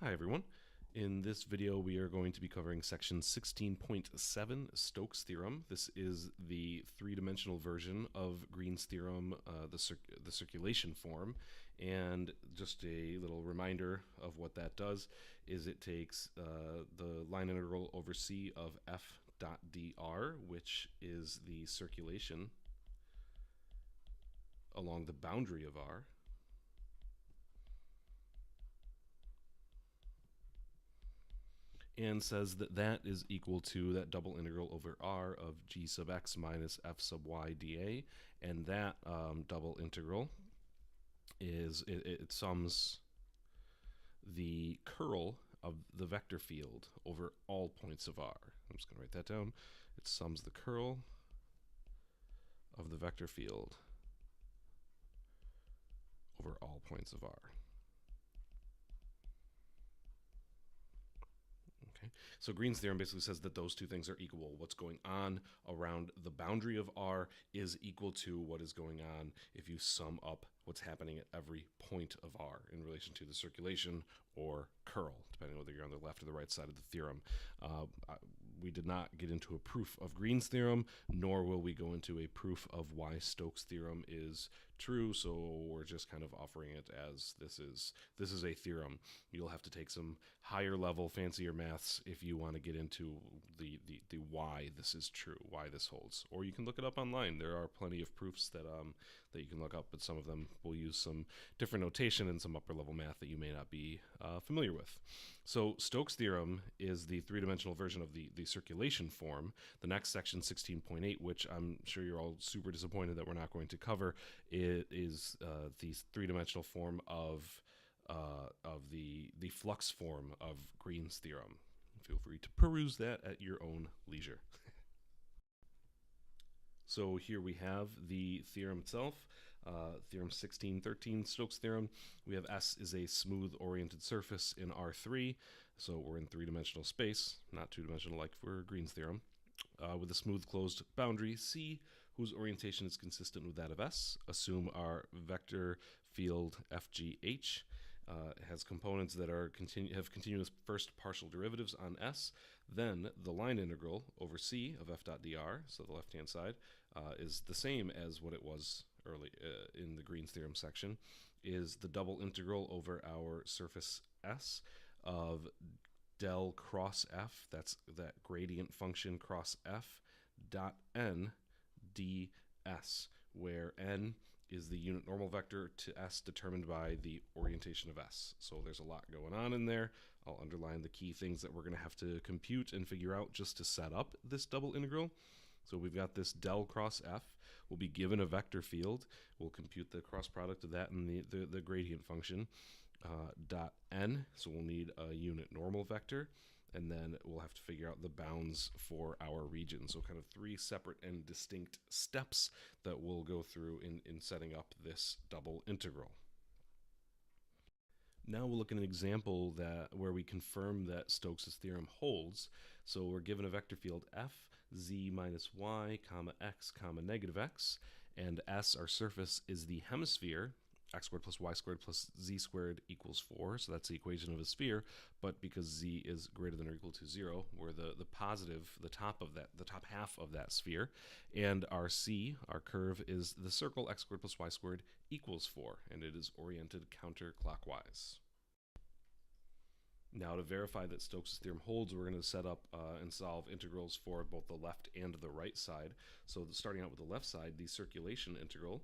Hi everyone. In this video we are going to be covering section 16.7 Stokes Theorem. This is the three-dimensional version of Green's theorem, the circulation form, and just a little reminder of what that does is it takes the line integral over C of f dot dr, which is the circulation along the boundary of R, and says that that is equal to that double integral over R of g sub x minus f sub y dA, and that double integral is, it sums the curl of the vector field over all points of R. I'm just going to write that down. It sums the curl of the vector field over all points of R. So Green's theorem basically says that those two things are equal. What's going on around the boundary of R is equal to what is going on if you sum up what's happening at every point of R in relation to the circulation or curl, depending on whether you're on the left or the right side of the theorem. We did not get into a proof of Green's theorem, nor will we go into a proof of why Stokes' theorem is true, so we're just kind of offering it as this is a theorem. You'll have to take some higher level, fancier maths if you want to get into the why this is true, why this holds. Or you can look it up online. There are plenty of proofs that you can look up, but some of them will use some different notation and some upper level math that you may not be familiar with. So Stokes' theorem is the three-dimensional version of the circulation form. The next section, 16.8, which I'm sure you're all super disappointed that we're not going to cover, is the three-dimensional form of the flux form of Green's theorem. Feel free to peruse that at your own leisure. So here we have the theorem itself. Theorem 1613, Stokes' theorem. We have S is a smooth oriented surface in R3, so we're in three-dimensional space, not two-dimensional like for Green's theorem, with a smooth closed boundary C, whose orientation is consistent with that of S. Assume our vector field FGH has components that have continuous first partial derivatives on S. Then the line integral over C of f dot dr, so the left-hand side, is the same as what it was early in the Green's theorem section, is the double integral over our surface S of del cross f, that's that gradient function cross f, dot n ds, where n is the unit normal vector to S determined by the orientation of S. So there's a lot going on in there. I'll underline the key things that we're going to have to compute and figure out just to set up this double integral. So we've got this del cross f. We'll be given a vector field. We'll compute the cross product of that and the gradient function. Dot n, so we'll need a unit normal vector, and then we'll have to figure out the bounds for our region. So kind of three separate and distinct steps that we'll go through in setting up this double integral. Now we'll look at an example where we confirm that Stokes' theorem holds. So we're given a vector field f, z minus y, comma x, comma negative x, and S, our surface, is the hemisphere. X squared plus y squared plus z squared equals 4, so that's the equation of a sphere, but because z is greater than or equal to 0, we're the top half of that sphere, and our C, our curve, is the circle x squared plus y squared equals 4, and it is oriented counterclockwise. Now to verify that Stokes' theorem holds, we're going to set up and solve integrals for both the left and the right side. So starting out with the left side, the circulation integral,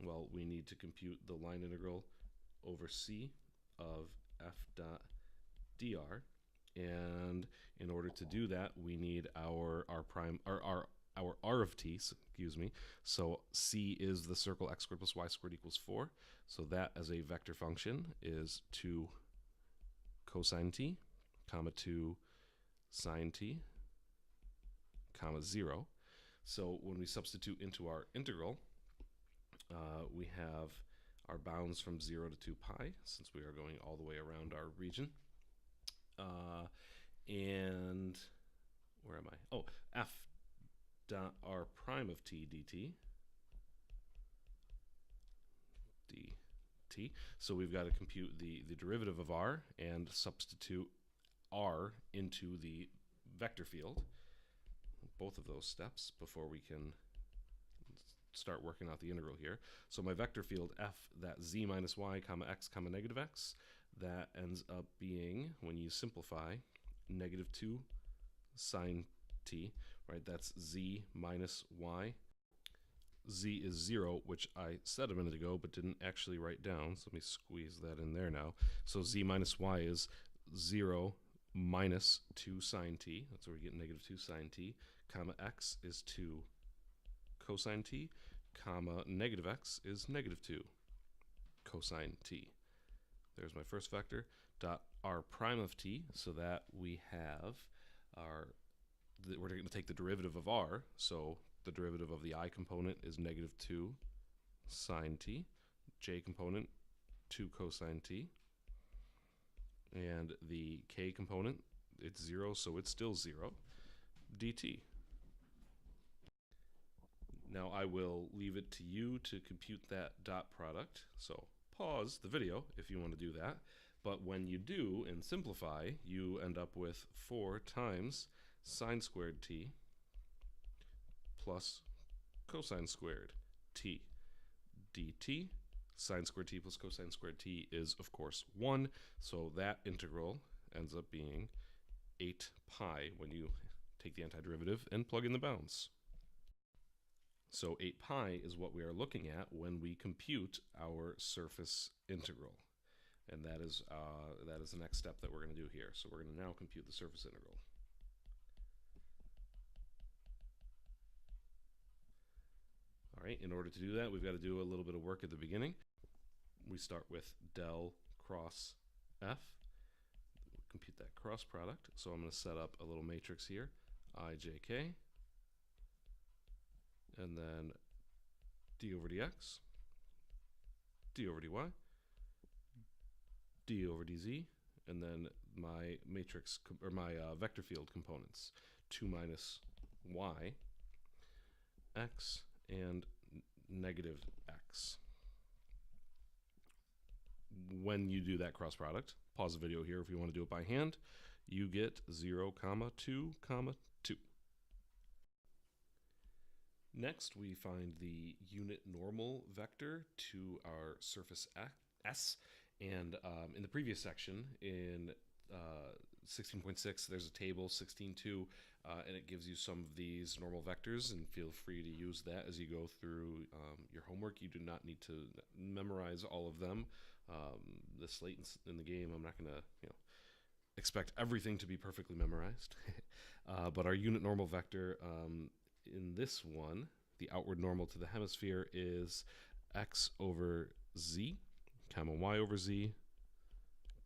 well, we need to compute the line integral over C of f dot dr, and in order to do that, we need our r of t, excuse me. So C is the circle x squared plus y squared equals 4. So that as a vector function is 2 cosine t, comma 2 sine t, comma 0. So when we substitute into our integral, we have our bounds from 0 to 2 pi, since we are going all the way around our region. And where am I? Oh, f dot r prime of t dt t. So we've got to compute the derivative of r and substitute r into the vector field. Both of those steps before we can start working out the integral here. So my vector field f, that z minus y comma x comma negative x, that ends up being, when you simplify, negative 2 sine t, right? That's z minus y. Z is 0, which I said a minute ago but didn't actually write down, so let me squeeze that in there now. So z minus y is 0 minus 2 sine t, that's where we get negative 2 sine t, comma x is 2 cosine t, comma negative x is negative 2 cosine t. There's my first vector, dot r prime of t, so that we have we're going to take the derivative of r, so the derivative of the I component is negative 2 sine t, j component 2 cosine t, and the k component, it's 0, so it's still 0, dt. Now I will leave it to you to compute that dot product, so pause the video if you want to do that, but when you do and simplify, you end up with 4 times sine squared t plus cosine squared t dt. Sine squared t plus cosine squared t is, of course, 1, so that integral ends up being 8 pi when you take the antiderivative and plug in the bounds. So 8 pi is what we are looking at when we compute our surface integral. And that is the next step that we're going to do here. So we're going to now compute the surface integral. All right, in order to do that, we've got to do a little bit of work at the beginning. We start with del cross f. Compute that cross product. So I'm going to set up a little matrix here, ijk, and then d over dx, d over dy, d over dz, and then my matrix, or my vector field components, 2 minus y, x, and negative x. When you do that cross product, pause the video here if you want to do it by hand, you get 0, 2, 2. Next, we find the unit normal vector to our surface S. And in the previous section, in 16.6, there's a table, 16.2, and it gives you some of these normal vectors, and feel free to use that as you go through your homework. You do not need to memorize all of them. This late in the game, I'm not going to expect everything to be perfectly memorized. But our unit normal vector, in this one, the outward normal to the hemisphere is x over z, comma y over z,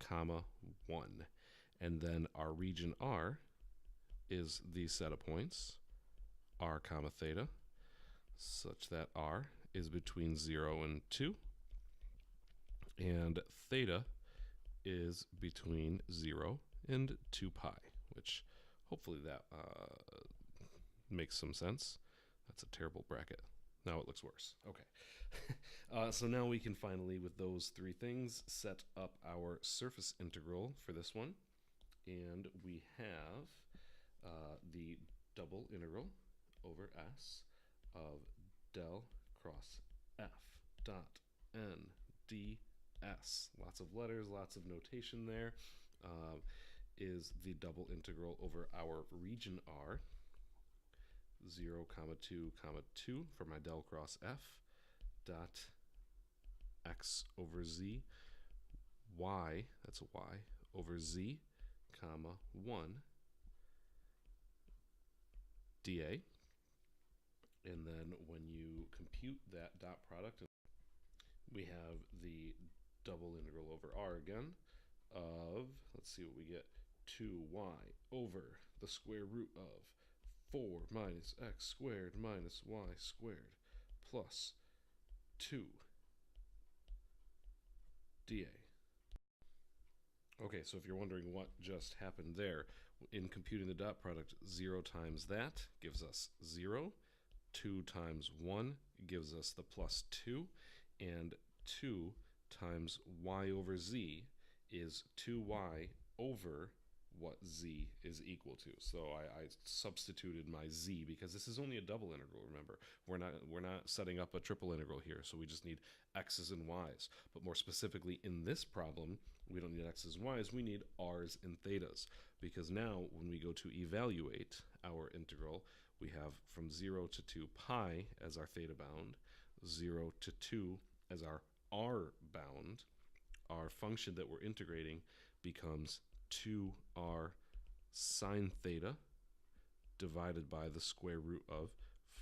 comma 1. And then our region R is the set of points, r comma theta, such that r is between 0 and 2, and theta is between 0 and 2 pi, which hopefully that makes some sense. That's a terrible bracket. Now it looks worse. Okay. So now we can finally, with those 3 things, set up our surface integral for this one. And we have the double integral over S of del cross f dot n ds. Lots of letters, lots of notation there. Is the double integral over our region R, 0, 2, 2 for my del cross f, dot x over z, y, that's a y, over z, comma 1, dA. And then when you compute that dot product, we have the double integral over r again of, let's see what we get, 2y over the square root of 4 minus x squared minus y squared plus 2 dA. Okay, so if you're wondering what just happened there, in computing the dot product, 0 times that gives us 0, 2 times 1 gives us the plus 2, and 2 times y over z is 2y over what z is equal to. So I substituted my z because this is only a double integral. Remember, we're not setting up a triple integral here, so we just need x's and y's. But more specifically in this problem, we don't need x's and y's, we need r's and thetas, because now when we go to evaluate our integral, we have from 0 to 2 pi as our theta bound, 0 to 2 as our r bound. Our function that we're integrating becomes 2r sine theta divided by the square root of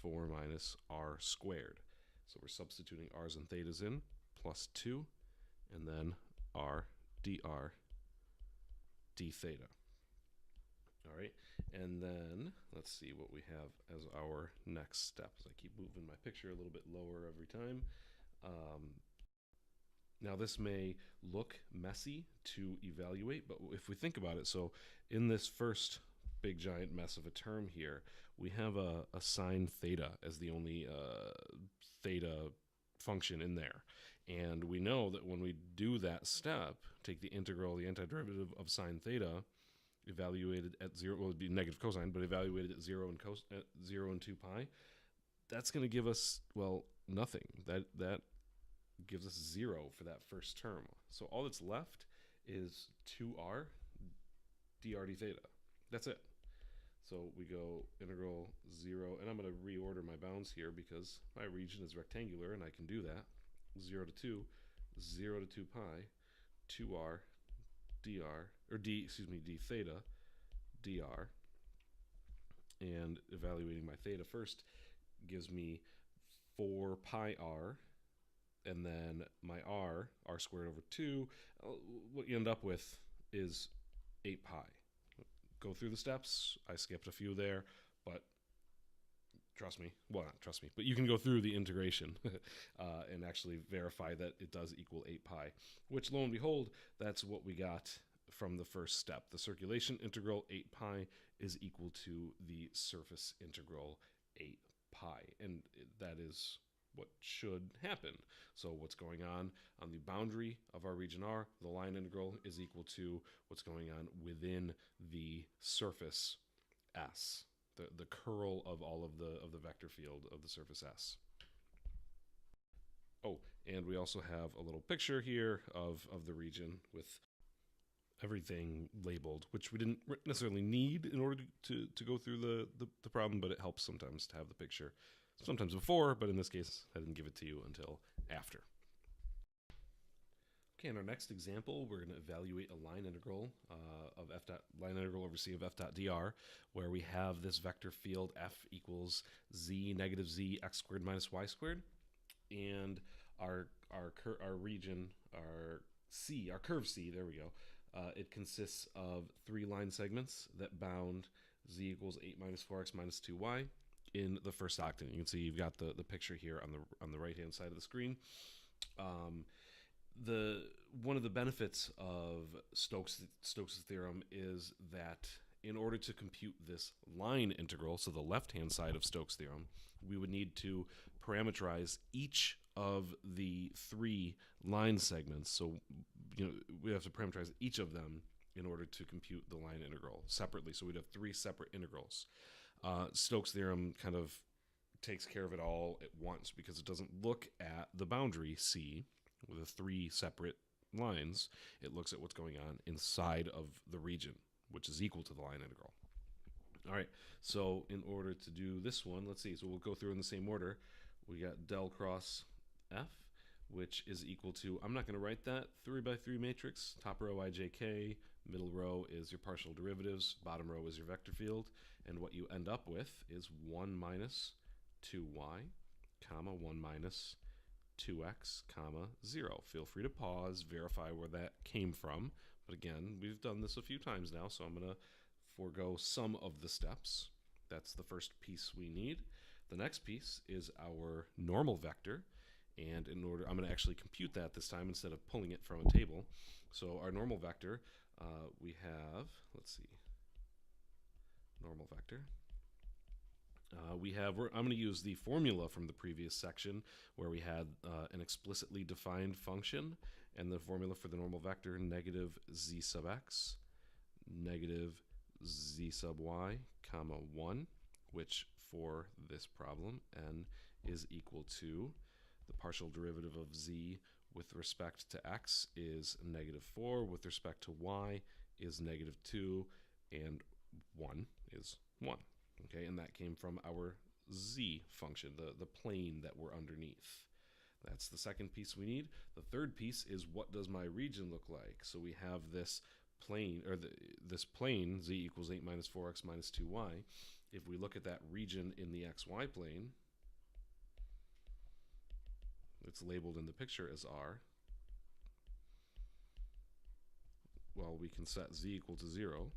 4 minus r squared. So we're substituting r's and thetas in, plus 2, and then r dr d theta. All right, and then let's see what we have as our next step. As I keep moving my picture a little bit lower every time. Now this may look messy to evaluate, but if we think about it, so in this first big giant mess of a term here, we have a sine theta as the only theta function in there. And we know that when we do that step, take the integral, the antiderivative of sine theta, evaluated at 0, well, it would be negative cosine, but evaluated at 0 and 2 pi, that's going to give us, well, nothing. That gives us 0 for that first term. So all that's left is 2r dr d theta. That's it. So we go integral 0, and I'm going to reorder my bounds here because my region is rectangular and I can do that. 0 to 2, 0 to 2 pi, 2r dr, or d theta dr, and evaluating my theta first gives me 4 pi r, and then my r squared over 2, what you end up with is 8 pi. Go through the steps. I skipped a few there, but trust me, well, not trust me, but you can go through the integration and actually verify that it does equal 8 pi, which lo and behold, that's what we got from the first step. The circulation integral 8 pi is equal to the surface integral 8 pi, and that is what should happen. So what's going on the boundary of our region R, the line integral is equal to what's going on within the surface S, the curl of all of the vector field of the surface S. Oh, and we also have a little picture here of the region with everything labeled, which we didn't necessarily need in order to go through the problem, but it helps sometimes to have the picture. Sometimes before, but in this case, I didn't give it to you until after. Okay, in our next example, we're going to evaluate a line integral of line integral over c of f dot dr, where we have this vector field f equals z negative z x squared minus y squared, and our region, our curve c, there we go. It consists of 3 line segments that bound z equals 8 minus 4x minus 2y in the first octant. You can see you've got the picture here on the right hand side of the screen. One of the benefits of Stokes' theorem is that in order to compute this line integral, so the left hand side of Stokes' theorem, we would need to parameterize each of the 3 line segments. So we have to parameterize each of them in order to compute the line integral separately. So we'd have 3 separate integrals. Stokes' theorem kind of takes care of it all at once because it doesn't look at the boundary C with the 3 separate lines. It looks at what's going on inside of the region, which is equal to the line integral. All right, so in order to do this one, let's see. So we'll go through in the same order. We got del cross F, which is equal to, I'm not going to write that, 3 by 3 matrix. Top row ijk, middle row is your partial derivatives, bottom row is your vector field, and what you end up with is 1 minus 2y, comma 1 minus 2x, comma 0. Feel free to pause, verify where that came from. But again, we've done this a few times now, so I'm going to forego some of the steps. That's the first piece we need. The next piece is our normal vector. And in order, I'm going to actually compute that this time instead of pulling it from a table. So our normal vector, we have, let's see, normal vector I'm going to use the formula from the previous section where we had an explicitly defined function, and the formula for the normal vector negative z sub x, negative z sub y, comma 1, which for this problem, n is equal to the partial derivative of z with respect to x is negative 4, with respect to y is negative 2, and 1 is 1. Okay, and that came from our z function, the plane that we're underneath. That's the second piece we need. The third piece is, what does my region look like? So we have this plane, or this plane, z equals 8 minus 4x minus 2y. If we look at that region in the xy plane, it's labeled in the picture as r. Well, we can set z equal to 0.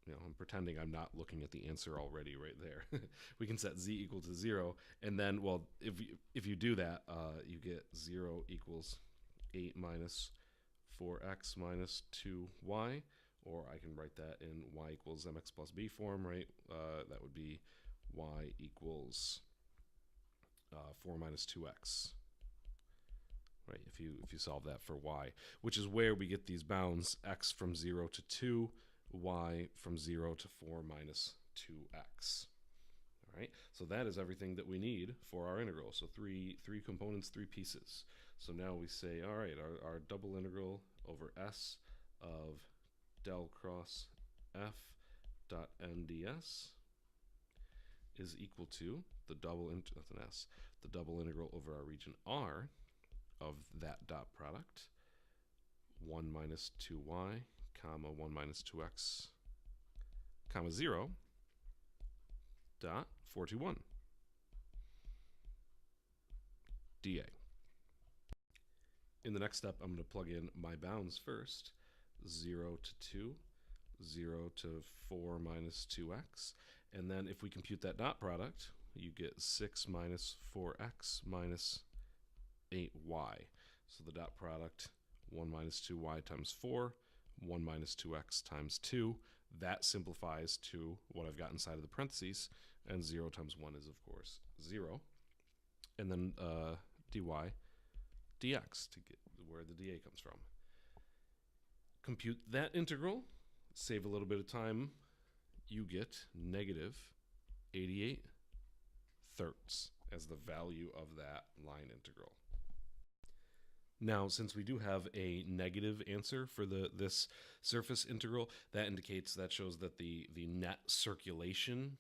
I'm pretending I'm not looking at the answer already right there. We can set z equal to 0, and then, well, if you do that, you get 0 equals 8 minus 4x minus 2y, or I can write that in y equals mx plus b form, right? That would be y equals 4 minus 2x, right? If you solve that for y, which is where we get these bounds, x from 0 to 2, y from 0 to 4 minus 2x. All right, so that is everything that we need for our integral. So three components, 3 pieces. So now we say, all right, our double integral over s of del cross f dot n ds is equal to the double integral over our region R of that dot product, 1 minus 2y, comma 1 minus 2x, comma 0, dot 421 dA. In the next step, I'm going to plug in my bounds first, 0 to 2, 0 to 4 minus 2x, and then if we compute that dot product, you get 6 minus 4x minus 8y. So the dot product, 1 minus 2y times 4, 1 minus 2x times 2. That simplifies to what I've got inside of the parentheses, and 0 times 1 is, of course, 0. And then dy dx to get where the dA comes from. Compute that integral, save a little bit of time, you get negative 88 thirds as the value of that line integral. Now, since we do have a negative answer for this surface integral, that shows that the net circulation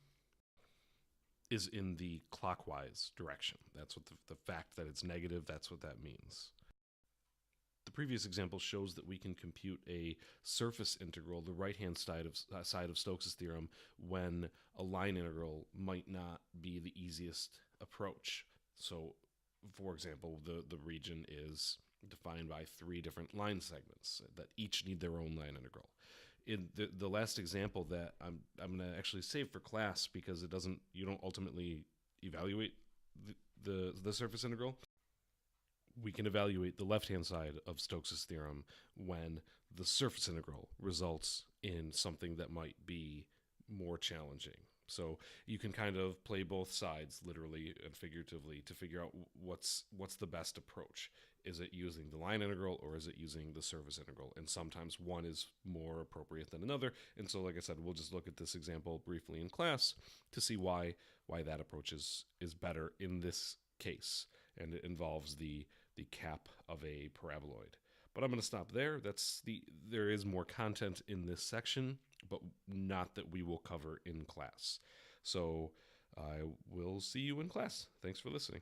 is in the clockwise direction. That's what the fact that it's negative, that's what that means. The previous example shows that we can compute a surface integral, the right-hand side of Stokes' theorem, when a line integral might not be the easiest approach. So, for example, the region is defined by 3 different line segments that each need their own line integral. In the last example that I'm going to actually save for class, because you don't ultimately evaluate the surface integral. We can evaluate the left-hand side of Stokes' theorem when the surface integral results in something that might be more challenging. So you can kind of play both sides, literally and figuratively, to figure out what's the best approach. Is it using the line integral, or is it using the surface integral? And sometimes one is more appropriate than another. And so, like I said, we'll just look at this example briefly in class to see why that approach is better in this case. And it involves the cap of a paraboloid. But I'm going to stop there. There is more content in this section, but not that we will cover in class. So I will see you in class. Thanks for listening.